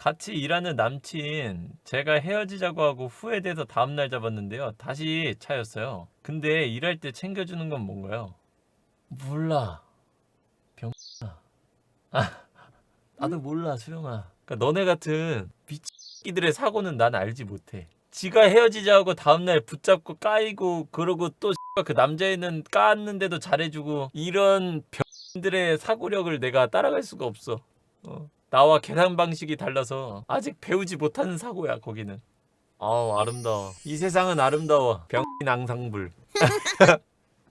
같이 일하는 남친 제가 헤어지자고 하고 후회돼서 다음날 잡았는데요. 다시 차였어요. 근데 일할 때 챙겨주는 건 뭔가요? 몰라. 병아. 나도 몰라 수영아. 그러니까 너네 같은 미치기들의 사고는 난 알지 못해. 지가 헤어지자고 다음날 붙잡고 까이고 그러고 또 그 남자애는 깠는데도 잘해주고 이런 병들의 사고력을 내가 따라갈 수가 없어. 나와 계산 방식이 달라서 아직 배우지 못하는 사고야 거기는. 아우 아름다워. 이 세상은 아름다워. 병신 앙상블.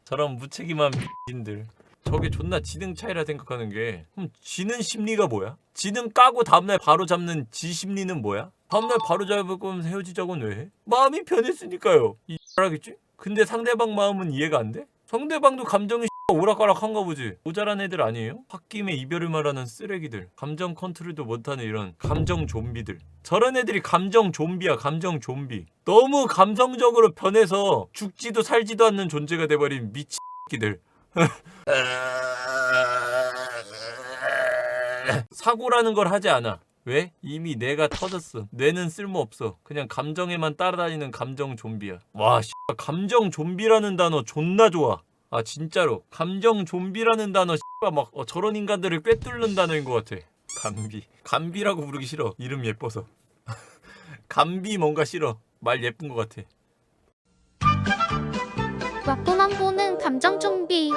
저런 무책임한 X들. 저게 존나 지능 차이라 생각하는 게 그럼 지는 심리가 뭐야? 지는 까고 다음날 바로 잡는 지 심리는 뭐야? 다음날 바로 잡을 거면 헤어지자고는 왜 해? 마음이 변했으니까요. 이 X라겠지? 근데 상대방 마음은 이해가 안 돼? 상대방도 감정이 오락가락한가 보지. 모자란 애들 아니에요? 홧김에 이별을 말하는 쓰레기들. 감정 컨트롤도 못하는 이런 감정 좀비들. 저런 애들이 감정 좀비야. 감정 좀비. 너무 감성적으로 변해서 죽지도 살지도 않는 존재가 돼버린 미친 새끼들. 사고라는 걸 하지 않아. 왜? 이미 뇌가 터졌어. 뇌는 쓸모없어. 그냥 감정에만 따라다니는 감정 좀비야. 와, 감정 좀비라는 단어 존나 좋아. 아 진짜로 감정 좀비라는 단어 막 저런 인간들을 꿰뚫는 단어인 것 같아. 감비라고 부르기 싫어. 이름 예뻐서. 감비 뭔가 싫어. 말 예쁜 것 같아. 왁구만 보는 감정 좀비.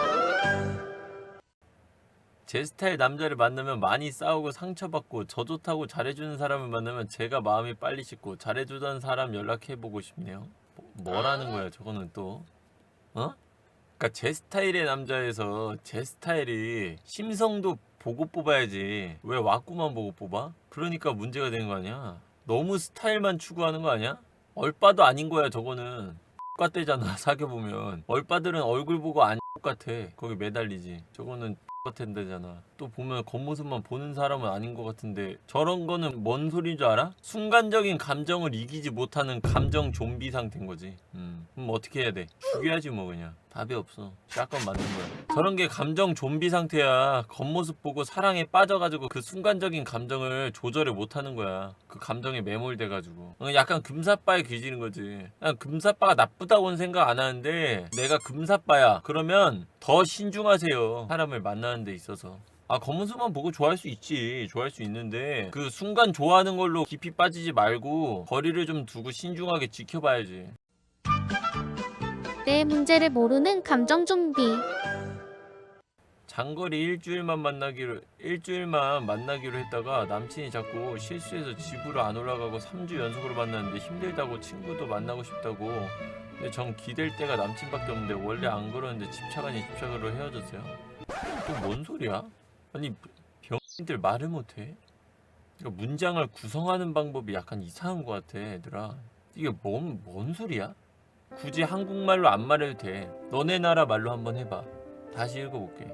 제 스타일 남자를 만나면 많이 싸우고 상처받고 저 좋다고 잘해주는 사람을 만나면 제가 마음이 빨리 식고 잘해주던 사람 연락해보고 싶네요. 뭐라는 거야 저거는 또? 그러니까 제 스타일의 남자에서 제 스타일이 심성도 보고 뽑아야지 왜 왁구만 보고 뽑아? 그러니까 문제가 되는 거 아니야? 너무 스타일만 추구하는 거 아니야? 얼빠도 아닌 거야 저거는. 똑같대잖아 사귀어보면. 얼빠들은 얼굴 보고 안 똑같아. 거기 매달리지. 저거는 같은데잖아. 또 보면 겉모습만 보는 사람은 아닌 것 같은데 저런 거는 뭔 소리인 줄 알아? 순간적인 감정을 이기지 못하는 감정 좀비 상태인 거지. 그럼 어떻게 해야 돼? 죽여야지 뭐 그냥. 답이 없어. 샷건 맞는 거야. 저런 게 감정 좀비 상태야. 겉모습 보고 사랑에 빠져가지고 그 순간적인 감정을 조절을 못하는 거야. 그 감정에 매몰돼가지고. 약간 금사빠에 귀지는 거지. 그냥 금사빠가 나쁘다고는 생각 안 하는데 내가 금사빠야. 그러면 더 신중하세요. 사람을 만나는 데 있어서. 겉모습만 보고 좋아할 수 있지. 좋아할 수 있는데 그 순간 좋아하는 걸로 깊이 빠지지 말고 거리를 좀 두고 신중하게 지켜봐야지. 내 문제를 모르는 감정 좀비. 장거리 일주일만 만나기로 했다가 남친이 자꾸 실수해서 집으로 안 올라가고 3주 연속으로 만났는데 힘들다고 친구도 만나고 싶다고. 근데 전 기댈 때가 남친밖에 없는데 원래 안 그러는데 집착 아닌 집착으로 헤어졌어요. 또 뭔 소리야? 아니 병들 말을 못해? 그러니까 문장을 구성하는 방법이 약간 이상한 것 같아 얘들아. 이게 뭔 소리야? 굳이 한국말로 안 말해도 돼. 너네 나라 말로 한번 해봐. 다시 읽어볼게.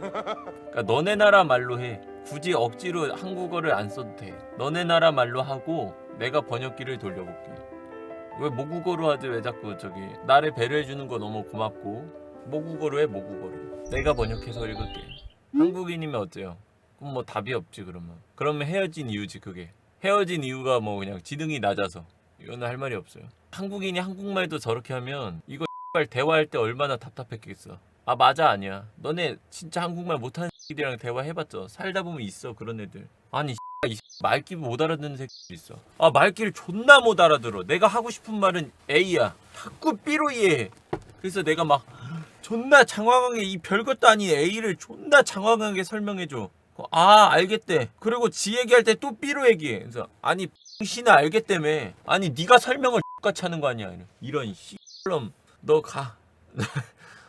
그러니까 너네 나라 말로 해. 굳이 억지로 한국어를 안 써도 돼. 너네 나라 말로 하고 내가 번역기를 돌려볼게. 왜 모국어로 하지? 왜 자꾸 저기 나를 배려해주는 거 너무 고맙고 모국어로 해. 모국어로 내가 번역해서 읽을게. 한국인이면 어때요? 그럼 뭐 답이 없지. 그러면 헤어진 이유지. 그게 헤어진 이유가 뭐 그냥 지능이 낮아서. 이거는 할 말이 없어요. 한국인이 한국말도 저렇게 하면 이거 대화할 때 얼마나 답답했겠어. 맞아 아니야. 너네 진짜 한국말 못하는 새끼들이랑 대화해봤죠. 살다 보면 있어 그런 애들. 아니 이 말귀 못 알아듣는 새끼들 있어. 말귀를 존나 못 알아들어. 내가 하고 싶은 말은 A야. 자꾸 B로 이해해. 그래서 내가 막 존나 장황하게 이 별것도 아닌 A를 존나 장황하게 설명해줘. 알겠대. 그리고 지 얘기할 때 또 B로 얘기해. 그래서 아니 X나 알겠다며. 아니 네가 설명을 X같이 하는 거 아니야. 이런 X놈 너 가.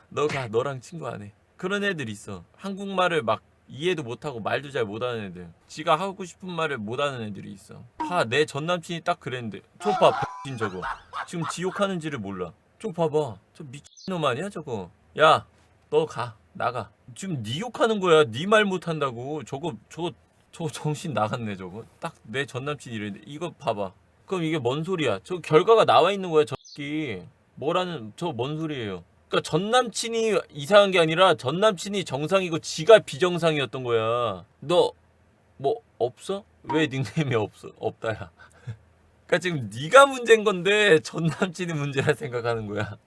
너 가. 너랑 친구 안 해. 그런 애들 있어. 한국말을 막 이해도 못하고 말도 잘 못하는 애들. 지가 하고 싶은 말을 못하는 애들이 있어. 내 전남친이 딱 그랬는데 저 봐 X인 저거. 지금 지욕하는지를 몰라. 저 봐봐. 저 미친놈 아니야 저거. 야 너 가. 나가. 지금 니 욕하는 거야. 니 말 못한다고. 저거 정신 나갔네 저거. 딱 내 전남친이 이랬는데 이거 봐봐. 그럼 이게 뭔 소리야? 저 결과가 나와 있는 거야. 저 새끼 뭐라는 저 뭔 소리예요? 그러니까 전남친이 이상한 게 아니라 전남친이 정상이고 지가 비정상이었던 거야. 너 뭐 없어? 왜 닉네임이 없다야? 그러니까 지금 네가 문제인 건데 전 남친이 문제라 생각하는 거야.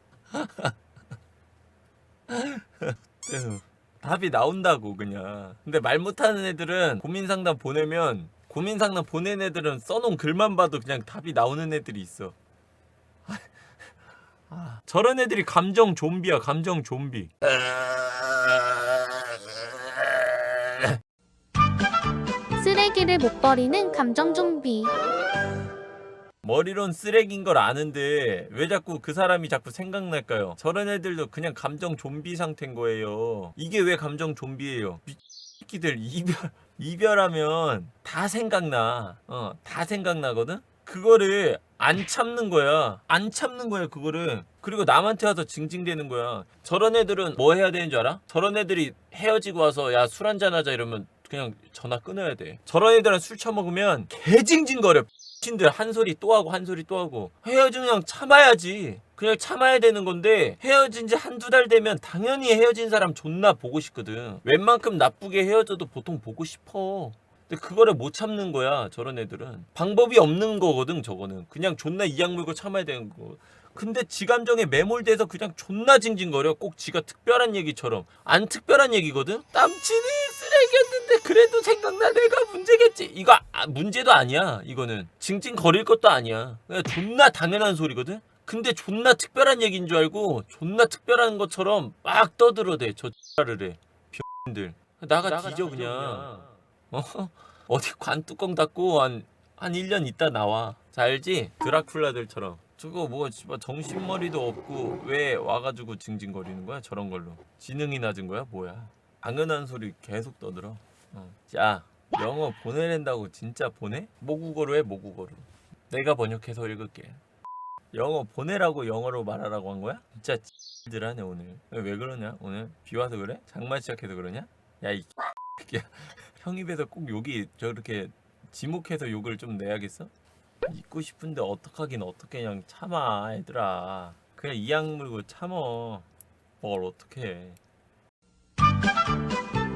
답이 나온다고 그냥. 근데 말 못하는 애들은 고민 상담 보내면 고민 상담 보낸 애들은 써놓은 글만 봐도 그냥 답이 나오는 애들이 있어. 저런 애들이 감정 좀비야, 감정 좀비. 쓰레기를 못 버리는 감정 좀비. 머리론 쓰레기인 걸 아는데 왜 자꾸 그 사람이 자꾸 생각날까요? 저런 애들도 그냥 감정 좀비 상태인 거예요. 이게 왜 감정 좀비예요? 미끼들 이별하면 다 생각나. 다 생각나거든? 그거를 안 참는 거야. 안 참는 거야, 그거를. 그리고 남한테 와서 징징대는 거야. 저런 애들은 뭐 해야 되는 줄 알아? 저런 애들이 헤어지고 와서 야, 술 한잔 하자 이러면 그냥 전화 끊어야 돼. 저런 애들은 술 처먹으면 개징징거려. 친들 한 소리 또 하고 한 소리 또 하고. 헤어지면 그냥 참아야지. 그냥 참아야 되는 건데 헤어진 지 한두 달 되면 당연히 헤어진 사람 존나 보고 싶거든. 웬만큼 나쁘게 헤어져도 보통 보고 싶어. 근데 그거를 못 참는 거야, 저런 애들은. 방법이 없는 거거든, 저거는. 그냥 존나 이악 물고 참아야 되는 거. 근데 지 감정에 매몰돼서 그냥 존나 징징거려. 꼭 지가 특별한 얘기처럼. 안 특별한 얘기거든? 남친이 쓰레기였는데 그래도 생각나. 내가 문제겠지. 이거 문제도 아니야, 이거는. 징징거릴 것도 아니야. 그냥 존나 당연한 소리거든? 근데 존나 특별한 얘기인 줄 알고 존나 특별한 것처럼 막 떠들어대. 저 X를 해. 병들. 나가 뒤져 그냥. 어디 관 뚜껑 닫고 한 1년 있다 나와. 자, 알지? 드라큘라들처럼. 저거 뭐 정신머리도 없고 왜 와가지고 징징거리는 거야? 저런 걸로. 지능이 낮은 거야? 뭐야? 당연한 소리 계속 떠들어. 자, 영어 보내낸다고 진짜 보내? 모국어로 해, 모국어로. 내가 번역해서 읽을게. 영어 보내라고 영어로 말하라고 한 거야? 진짜 X들하네 오늘. 왜 그러냐? 오늘 비 와서 그래? 장마 시작해서 그러냐? 야, 이 X야. 형 입에서 꼭 욕이 저렇게 지목해서 욕을 좀 내야겠어? 잊고 싶은데 어떡하긴 어떡해. 그냥 참아 얘들아. 그냥 이악 물고 참어. 뭘 어떡해.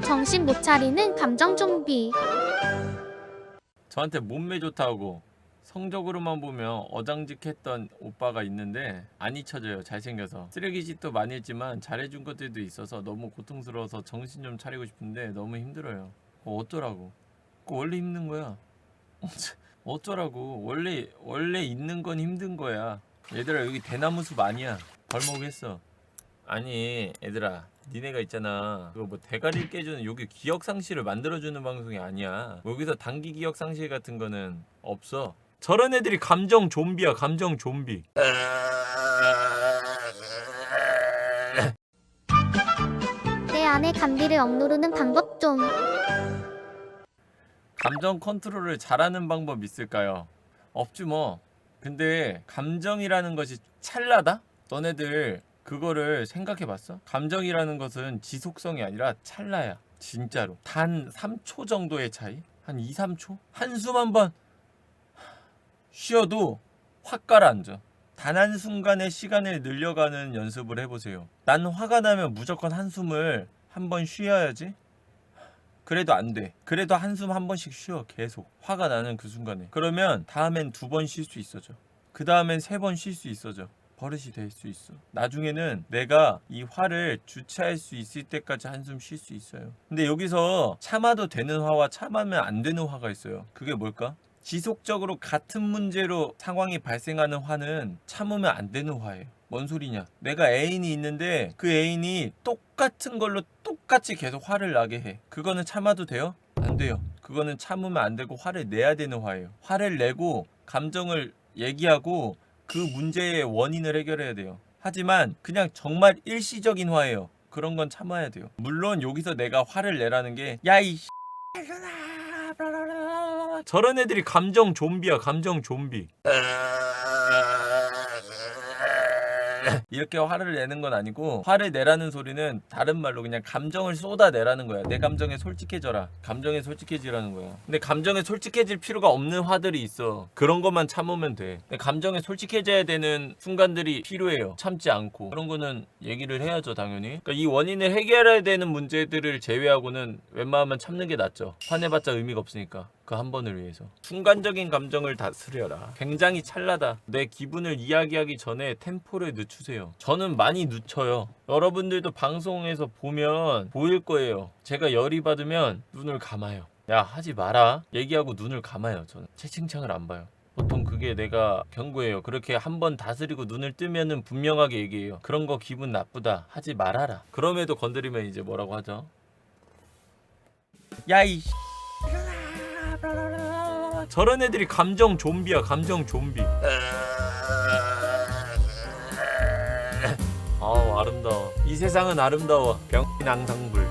정신 못 차리는 감정 좀비. 저한테 몸매 좋다고 성적으로만 보면 어장직했던 오빠가 있는데 안 잊혀져요. 잘생겨서. 쓰레기짓도 많이 했지만 잘해준 것들도 있어서 너무 고통스러워서 정신 좀 차리고 싶은데 너무 힘들어요. 어쩌라고. 그거 원래 힘든 거야. 어쩌라고. 원래 있는 건 힘든 거야. 얘들아, 여기 대나무 숲 아니야. 벌목했어. 아니 얘들아, 니네가 있잖아. 그거 뭐 대가리 깨주는 여기 기억 상실을 만들어주는 방송이 아니야. 여기서 단기 기억 상실 같은 거는 없어. 저런 애들이 감정 좀비야, 감정 좀비. 내 안의 감기를 억누르는 방법 좀. 감정 컨트롤을 잘하는 방법 있을까요? 없지 뭐. 근데 감정이라는 것이 찰나다? 너네들 그거를 생각해봤어? 감정이라는 것은 지속성이 아니라 찰나야. 진짜로. 단 3초 정도의 차이? 한 2, 3초? 한숨 한번 쉬어도 확 가라앉아. 단 한순간의 시간을 늘려가는 연습을 해보세요. 난 화가 나면 무조건 한숨을 한번 쉬어야지. 그래도 안 돼. 그래도 한숨 한 번씩 쉬어. 계속. 화가 나는 그 순간에. 그러면 다음엔 2번 쉴 수 있어져. 그 다음엔 3번 쉴 수 있어져. 버릇이 될 수 있어. 나중에는 내가 이 화를 주체할 수 있을 때까지 한숨 쉴 수 있어요. 근데 여기서 참아도 되는 화와 참으면 안 되는 화가 있어요. 그게 뭘까? 지속적으로 같은 문제로 상황이 발생하는 화는 참으면 안 되는 화예요. 뭔 소리냐? 내가 애인이 있는데 그 애인이 똑같은 걸로 똑같이 계속 화를 나게 해. 그거는 참아도 돼요? 안 돼요. 그거는 참으면 안 되고 화를 내야 되는 화예요. 화를 내고 감정을 얘기하고 그 문제의 원인을 해결해야 돼요. 하지만 그냥 정말 일시적인 화예요. 그런 건 참아야 돼요. 물론 여기서 내가 화를 내라는 게 야 이 저런 애들이 감정 좀비야, 감정 좀비. 이렇게 화를 내는 건 아니고, 화를 내라는 소리는 다른 말로 그냥 감정을 쏟아내라는 거야. 내 감정에 솔직해져라. 감정에 솔직해지라는 거야. 근데 감정에 솔직해질 필요가 없는 화들이 있어. 그런 것만 참으면 돼. 근데 감정에 솔직해져야 되는 순간들이 필요해요. 참지 않고. 그런 거는 얘기를 해야죠, 당연히. 그러니까 이 원인을 해결해야 되는 문제들을 제외하고는 웬만하면 참는 게 낫죠. 화내봤자 의미가 없으니까. 그 한 번을 위해서. 순간적인 감정을 다스려라. 굉장히 찰나다. 내 기분을 이야기하기 전에 템포를 늦추세요. 저는 많이 늦춰요. 여러분들도 방송에서 보면 보일 거예요. 제가 열이 받으면 눈을 감아요. 야, 하지 마라. 얘기하고 눈을 감아요. 저는 채팅창을 안 봐요. 보통 그게 내가 경고해요. 그렇게 한 번 다스리고 눈을 뜨면은 분명하게 얘기해요. 그런 거 기분 나쁘다. 하지 말아라. 그럼에도 건드리면 이제 뭐라고 하죠? 야이 저런 애들이 감정 좀비야. 감정 좀비. 아우 아름다워. 이 세상은 아름다워. 병인 앙상블.